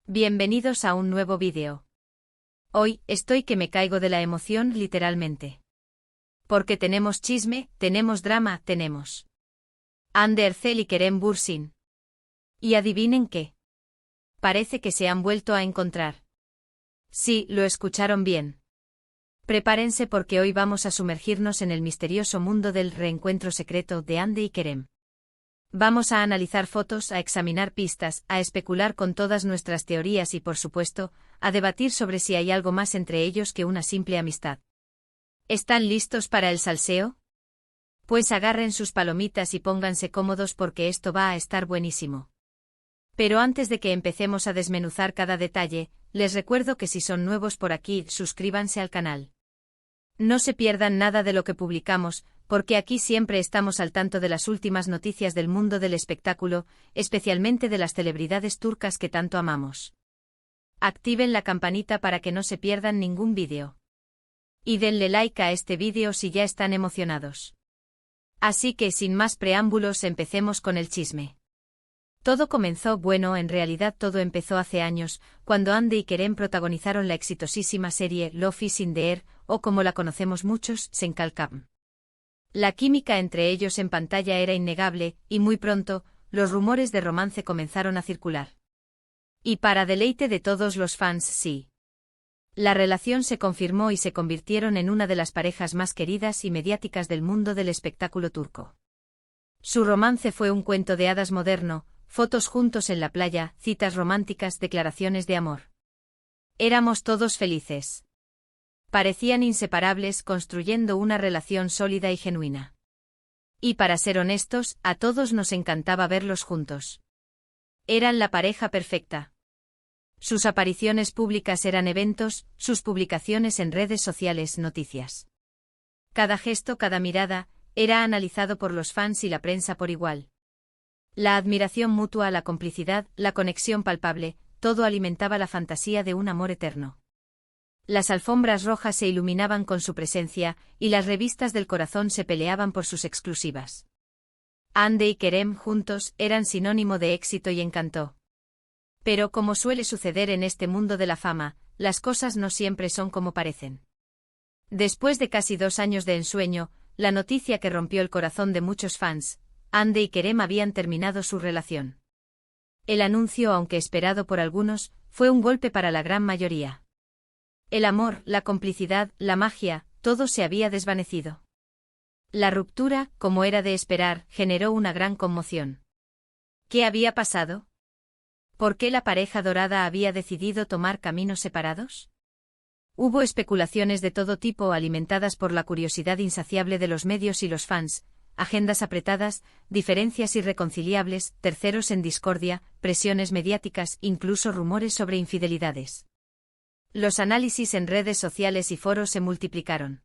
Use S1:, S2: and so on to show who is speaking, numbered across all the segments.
S1: Bienvenidos a un nuevo vídeo. Hoy, estoy que me caigo de la emoción literalmente. Porque tenemos chisme, tenemos drama, tenemos Hande Erçel y Kerem Bürsin. ¿Y adivinen qué? Parece que se han vuelto a encontrar. Sí, lo escucharon bien. Prepárense porque hoy vamos a sumergirnos en el misterioso mundo del reencuentro secreto de Hande y Kerem. Vamos a analizar fotos, a examinar pistas, a especular con todas nuestras teorías y, por supuesto, a debatir sobre si hay algo más entre ellos que una simple amistad. ¿Están listos para el salseo? Pues agarren sus palomitas y pónganse cómodos porque esto va a estar buenísimo. Pero antes de que empecemos a desmenuzar cada detalle, les recuerdo que si son nuevos por aquí, suscríbanse al canal. No se pierdan nada de lo que publicamos, porque aquí siempre estamos al tanto de las últimas noticias del mundo del espectáculo, especialmente de las celebridades turcas que tanto amamos. Activen la campanita para que no se pierdan ningún vídeo. Y denle like a este vídeo si ya están emocionados. Así que sin más preámbulos empecemos con el chisme. Todo comenzó, en realidad todo empezó hace años, cuando Hande y Kerem protagonizaron la exitosísima serie Love is in the Air, o como la conocemos muchos, Senkalkam. La química entre ellos en pantalla era innegable, y muy pronto, los rumores de romance comenzaron a circular. Y para deleite de todos los fans, sí. La relación se confirmó y se convirtieron en una de las parejas más queridas y mediáticas del mundo del espectáculo turco. Su romance fue un cuento de hadas moderno, fotos juntos en la playa, citas románticas, declaraciones de amor. Éramos todos felices. Parecían inseparables, construyendo una relación sólida y genuina. Y para ser honestos, a todos nos encantaba verlos juntos. Eran la pareja perfecta. Sus apariciones públicas eran eventos, sus publicaciones en redes sociales noticias. Cada gesto, cada mirada, era analizado por los fans y la prensa por igual. La admiración mutua, la complicidad, la conexión palpable, todo alimentaba la fantasía de un amor eterno. Las alfombras rojas se iluminaban con su presencia, y las revistas del corazón se peleaban por sus exclusivas. Hande y Kerem juntos eran sinónimo de éxito y encanto. Pero como suele suceder en este mundo de la fama, las cosas no siempre son como parecen. Después de casi 2 años de ensueño, la noticia que rompió el corazón de muchos fans, Hande y Kerem habían terminado su relación. El anuncio, aunque esperado por algunos, fue un golpe para la gran mayoría. El amor, la complicidad, la magia, todo se había desvanecido. La ruptura, como era de esperar, generó una gran conmoción. ¿Qué había pasado? ¿Por qué la pareja dorada había decidido tomar caminos separados? Hubo especulaciones de todo tipo alimentadas por la curiosidad insaciable de los medios y los fans, agendas apretadas, diferencias irreconciliables, terceros en discordia, presiones mediáticas, incluso rumores sobre infidelidades. Los análisis en redes sociales y foros se multiplicaron.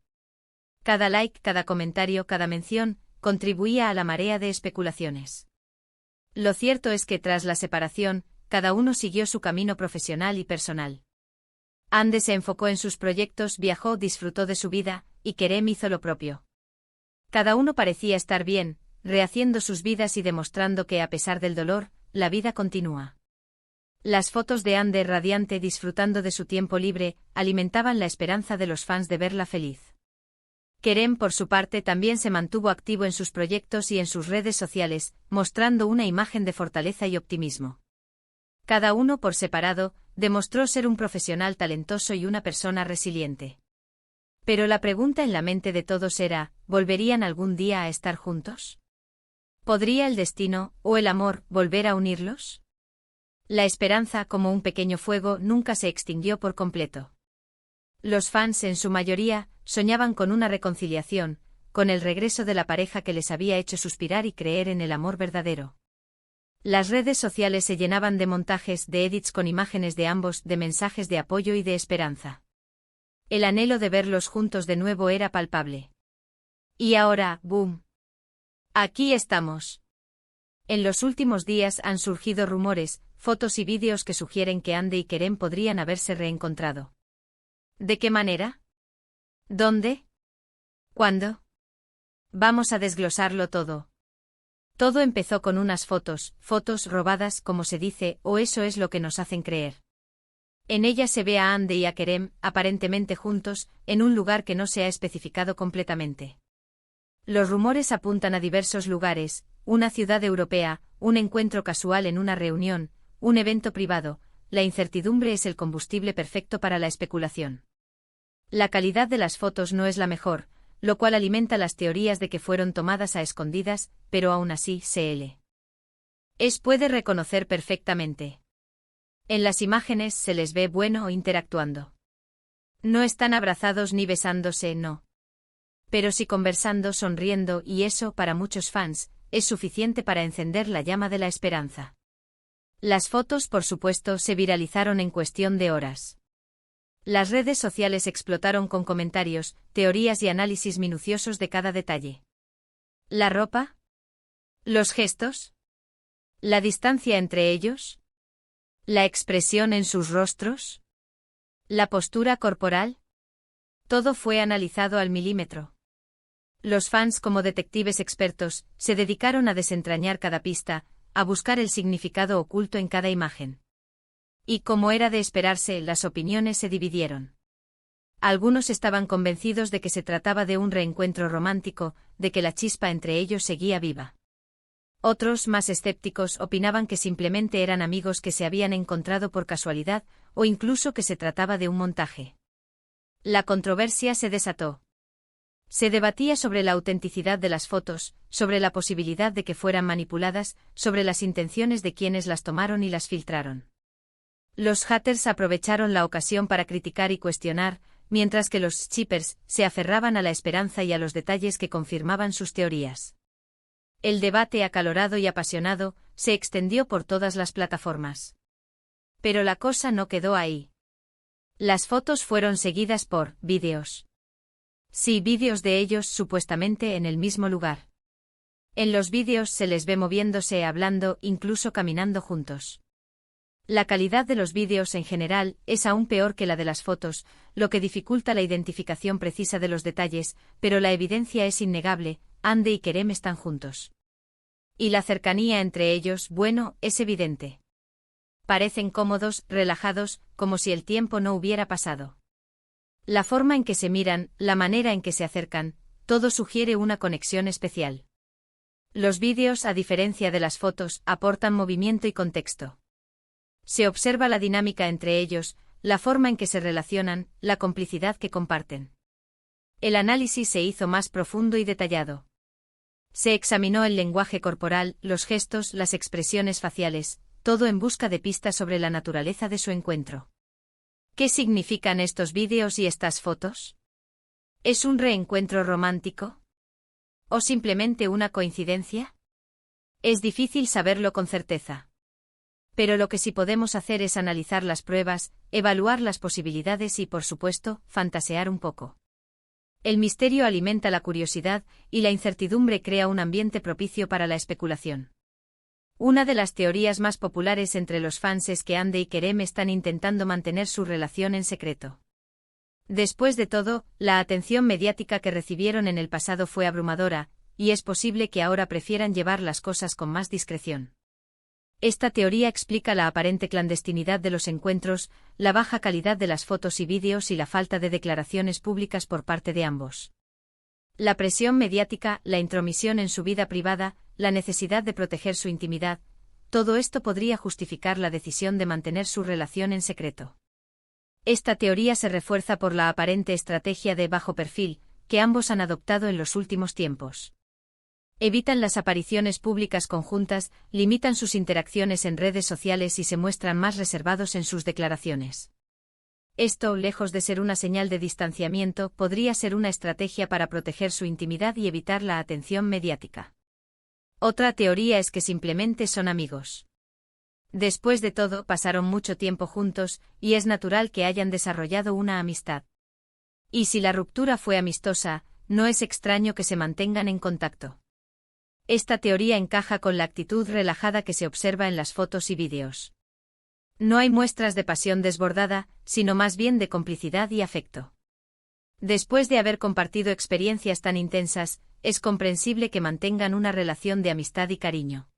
S1: Cada like, cada comentario, cada mención, contribuía a la marea de especulaciones. Lo cierto es que tras la separación, cada uno siguió su camino profesional y personal. Hande se enfocó en sus proyectos, viajó, disfrutó de su vida, y Kerem hizo lo propio. Cada uno parecía estar bien, rehaciendo sus vidas y demostrando que a pesar del dolor, la vida continúa. Las fotos de Hande radiante disfrutando de su tiempo libre, alimentaban la esperanza de los fans de verla feliz. Kerem, por su parte, también se mantuvo activo en sus proyectos y en sus redes sociales, mostrando una imagen de fortaleza y optimismo. Cada uno por separado, demostró ser un profesional talentoso y una persona resiliente. Pero la pregunta en la mente de todos era, ¿volverían algún día a estar juntos? ¿Podría el destino, o el amor, volver a unirlos? La esperanza, como un pequeño fuego, nunca se extinguió por completo. Los fans, en su mayoría, soñaban con una reconciliación, con el regreso de la pareja que les había hecho suspirar y creer en el amor verdadero. Las redes sociales se llenaban de montajes, de edits con imágenes de ambos, de mensajes de apoyo y de esperanza. El anhelo de verlos juntos de nuevo era palpable. Y ahora, ¡boom! Aquí estamos. En los últimos días han surgido rumores, fotos y vídeos que sugieren que Hande y Kerem podrían haberse reencontrado. ¿De qué manera? ¿Dónde? ¿Cuándo? Vamos a desglosarlo todo. Todo empezó con unas fotos robadas, como se dice, o eso es lo que nos hacen creer. En ella se ve a Ande y a Kerem, aparentemente juntos, en un lugar que no se ha especificado completamente. Los rumores apuntan a diversos lugares: una ciudad europea, un encuentro casual en una reunión, un evento privado. La incertidumbre es el combustible perfecto para la especulación. La calidad de las fotos no es la mejor, lo cual alimenta las teorías de que fueron tomadas a escondidas, pero aún así puede reconocer perfectamente. En las imágenes se les ve bueno interactuando. No están abrazados ni besándose, no. Pero sí conversando, sonriendo, y eso, para muchos fans, es suficiente para encender la llama de la esperanza. Las fotos, por supuesto, se viralizaron en cuestión de horas. Las redes sociales explotaron con comentarios, teorías y análisis minuciosos de cada detalle. ¿La ropa? ¿Los gestos? ¿La distancia entre ellos? ¿La expresión en sus rostros? ¿La postura corporal? Todo fue analizado al milímetro. Los fans, como detectives expertos, se dedicaron a desentrañar cada pista, a buscar el significado oculto en cada imagen. Y como era de esperarse, las opiniones se dividieron. Algunos estaban convencidos de que se trataba de un reencuentro romántico, de que la chispa entre ellos seguía viva. Otros, más escépticos, opinaban que simplemente eran amigos que se habían encontrado por casualidad, o incluso que se trataba de un montaje. La controversia se desató. Se debatía sobre la autenticidad de las fotos, sobre la posibilidad de que fueran manipuladas, sobre las intenciones de quienes las tomaron y las filtraron. Los haters aprovecharon la ocasión para criticar y cuestionar, mientras que los shippers se aferraban a la esperanza y a los detalles que confirmaban sus teorías. El debate acalorado y apasionado se extendió por todas las plataformas. Pero la cosa no quedó ahí. Las fotos fueron seguidas por vídeos. Sí, vídeos de ellos supuestamente en el mismo lugar. En los vídeos se les ve moviéndose, hablando, incluso caminando juntos. La calidad de los vídeos en general es aún peor que la de las fotos, lo que dificulta la identificación precisa de los detalles, pero la evidencia es innegable: Ande y Kerem están juntos. Y la cercanía entre ellos, bueno, es evidente. Parecen cómodos, relajados, como si el tiempo no hubiera pasado. La forma en que se miran, la manera en que se acercan, todo sugiere una conexión especial. Los vídeos, a diferencia de las fotos, aportan movimiento y contexto. Se observa la dinámica entre ellos, la forma en que se relacionan, la complicidad que comparten. El análisis se hizo más profundo y detallado. Se examinó el lenguaje corporal, los gestos, las expresiones faciales, todo en busca de pistas sobre la naturaleza de su encuentro. ¿Qué significan estos vídeos y estas fotos? ¿Es un reencuentro romántico? ¿O simplemente una coincidencia? Es difícil saberlo con certeza. Pero lo que sí podemos hacer es analizar las pruebas, evaluar las posibilidades y, por supuesto, fantasear un poco. El misterio alimenta la curiosidad, y la incertidumbre crea un ambiente propicio para la especulación. Una de las teorías más populares entre los fans es que Ande y Kerem están intentando mantener su relación en secreto. Después de todo, la atención mediática que recibieron en el pasado fue abrumadora, y es posible que ahora prefieran llevar las cosas con más discreción. Esta teoría explica la aparente clandestinidad de los encuentros, la baja calidad de las fotos y vídeos y la falta de declaraciones públicas por parte de ambos. La presión mediática, la intromisión en su vida privada, la necesidad de proteger su intimidad, todo esto podría justificar la decisión de mantener su relación en secreto. Esta teoría se refuerza por la aparente estrategia de bajo perfil que ambos han adoptado en los últimos tiempos. Evitan las apariciones públicas conjuntas, limitan sus interacciones en redes sociales y se muestran más reservados en sus declaraciones. Esto, lejos de ser una señal de distanciamiento, podría ser una estrategia para proteger su intimidad y evitar la atención mediática. Otra teoría es que simplemente son amigos. Después de todo, pasaron mucho tiempo juntos, y es natural que hayan desarrollado una amistad. Y si la ruptura fue amistosa, no es extraño que se mantengan en contacto. Esta teoría encaja con la actitud relajada que se observa en las fotos y vídeos. No hay muestras de pasión desbordada, sino más bien de complicidad y afecto. Después de haber compartido experiencias tan intensas, es comprensible que mantengan una relación de amistad y cariño.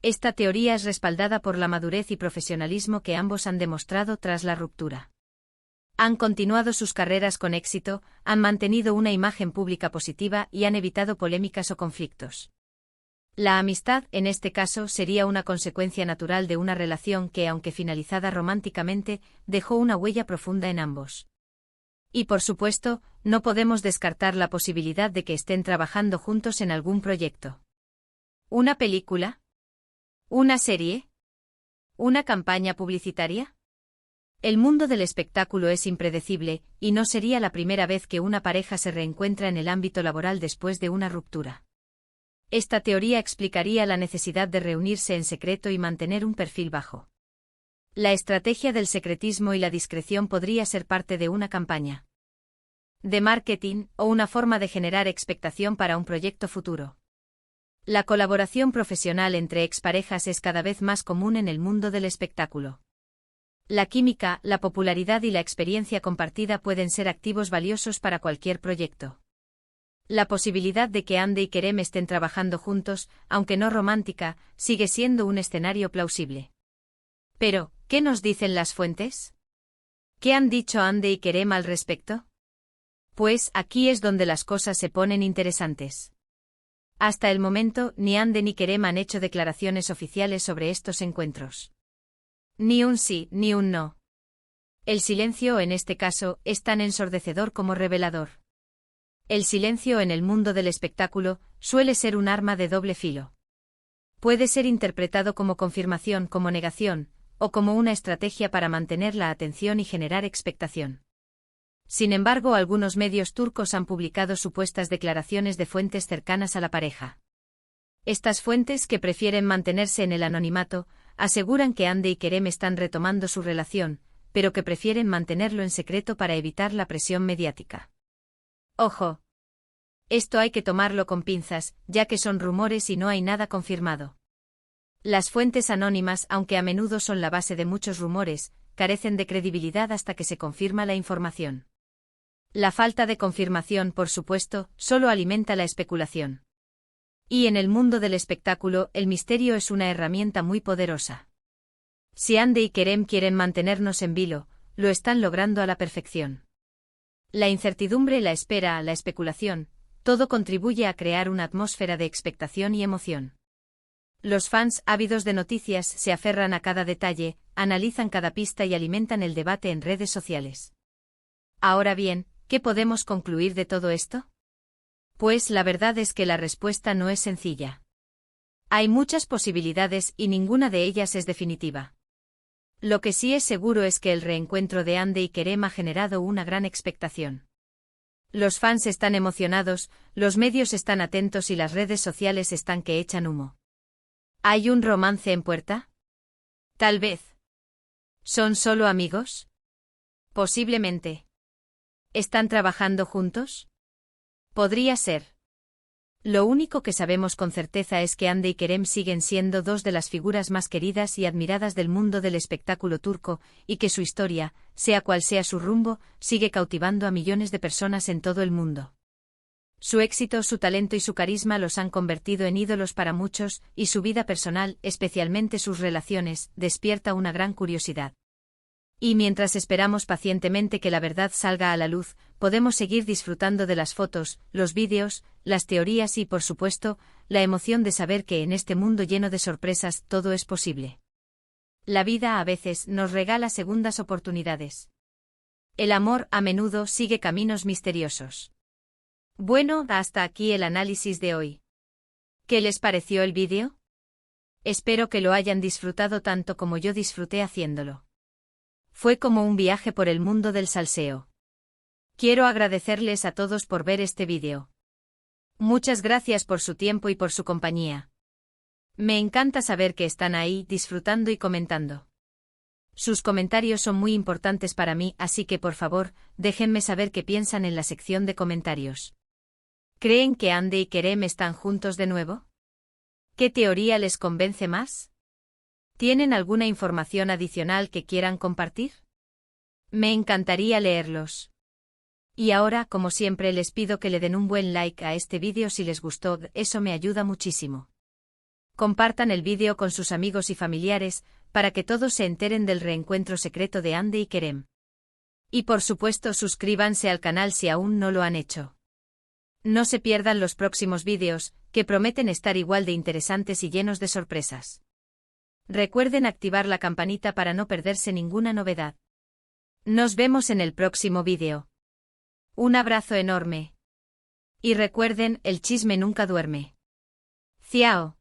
S1: Esta teoría es respaldada por la madurez y profesionalismo que ambos han demostrado tras la ruptura. Han continuado sus carreras con éxito, han mantenido una imagen pública positiva y han evitado polémicas o conflictos. La amistad, en este caso, sería una consecuencia natural de una relación que, aunque finalizada románticamente, dejó una huella profunda en ambos. Y por supuesto, no podemos descartar la posibilidad de que estén trabajando juntos en algún proyecto. ¿Una película? ¿Una serie? ¿Una campaña publicitaria? El mundo del espectáculo es impredecible, y no sería la primera vez que una pareja se reencuentra en el ámbito laboral después de una ruptura. Esta teoría explicaría la necesidad de reunirse en secreto y mantener un perfil bajo. La estrategia del secretismo y la discreción podría ser parte de una campaña de marketing o una forma de generar expectación para un proyecto futuro. La colaboración profesional entre exparejas es cada vez más común en el mundo del espectáculo. La química, la popularidad y la experiencia compartida pueden ser activos valiosos para cualquier proyecto. La posibilidad de que Hande y Kerem estén trabajando juntos, aunque no romántica, sigue siendo un escenario plausible. Pero, ¿qué nos dicen las fuentes? ¿Qué han dicho Hande y Kerem al respecto? Pues aquí es donde las cosas se ponen interesantes. Hasta el momento, ni Hande ni Kerem han hecho declaraciones oficiales sobre estos encuentros. Ni un sí, ni un no. El silencio, en este caso, es tan ensordecedor como revelador. El silencio en el mundo del espectáculo suele ser un arma de doble filo. Puede ser interpretado como confirmación, como negación, o como una estrategia para mantener la atención y generar expectación. Sin embargo, algunos medios turcos han publicado supuestas declaraciones de fuentes cercanas a la pareja. Estas fuentes, que prefieren mantenerse en el anonimato, aseguran que Hande y Kerem están retomando su relación, pero que prefieren mantenerlo en secreto para evitar la presión mediática. Ojo. Esto hay que tomarlo con pinzas, ya que son rumores y no hay nada confirmado. Las fuentes anónimas, aunque a menudo son la base de muchos rumores, carecen de credibilidad hasta que se confirma la información. La falta de confirmación, por supuesto, solo alimenta la especulación. Y en el mundo del espectáculo, el misterio es una herramienta muy poderosa. Si Hande y Kerem quieren mantenernos en vilo, lo están logrando a la perfección. La incertidumbre, la espera, la especulación, todo contribuye a crear una atmósfera de expectación y emoción. Los fans, ávidos de noticias, se aferran a cada detalle, analizan cada pista y alimentan el debate en redes sociales. Ahora bien, ¿qué podemos concluir de todo esto? Pues la verdad es que la respuesta no es sencilla. Hay muchas posibilidades y ninguna de ellas es definitiva. Lo que sí es seguro es que el reencuentro de Hande y Kerem ha generado una gran expectación. Los fans están emocionados, los medios están atentos y las redes sociales están que echan humo. ¿Hay un romance en puerta? Tal vez. ¿Son solo amigos? Posiblemente. ¿Están trabajando juntos? Podría ser. Lo único que sabemos con certeza es que Hande y Kerem siguen siendo dos de las figuras más queridas y admiradas del mundo del espectáculo turco, y que su historia, sea cual sea su rumbo, sigue cautivando a millones de personas en todo el mundo. Su éxito, su talento y su carisma los han convertido en ídolos para muchos, y su vida personal, especialmente sus relaciones, despierta una gran curiosidad. Y mientras esperamos pacientemente que la verdad salga a la luz, podemos seguir disfrutando de las fotos, los vídeos, las teorías y, por supuesto, la emoción de saber que en este mundo lleno de sorpresas todo es posible. La vida a veces nos regala segundas oportunidades. El amor a menudo sigue caminos misteriosos. Bueno, hasta aquí el análisis de hoy. ¿Qué les pareció el vídeo? Espero que lo hayan disfrutado tanto como yo disfruté haciéndolo. Fue como un viaje por el mundo del salseo. Quiero agradecerles a todos por ver este vídeo. Muchas gracias por su tiempo y por su compañía. Me encanta saber que están ahí disfrutando y comentando. Sus comentarios son muy importantes para mí, así que por favor, déjenme saber qué piensan en la sección de comentarios. ¿Creen que Hande y Kerem están juntos de nuevo? ¿Qué teoría les convence más? ¿Tienen alguna información adicional que quieran compartir? Me encantaría leerlos. Y ahora, como siempre, les pido que le den un buen like a este vídeo si les gustó, eso me ayuda muchísimo. Compartan el vídeo con sus amigos y familiares, para que todos se enteren del reencuentro secreto de Ande y Kerem. Y por supuesto suscríbanse al canal si aún no lo han hecho. No se pierdan los próximos vídeos, que prometen estar igual de interesantes y llenos de sorpresas. Recuerden activar la campanita para no perderse ninguna novedad. Nos vemos en el próximo vídeo. Un abrazo enorme. Y recuerden, el chisme nunca duerme. Ciao.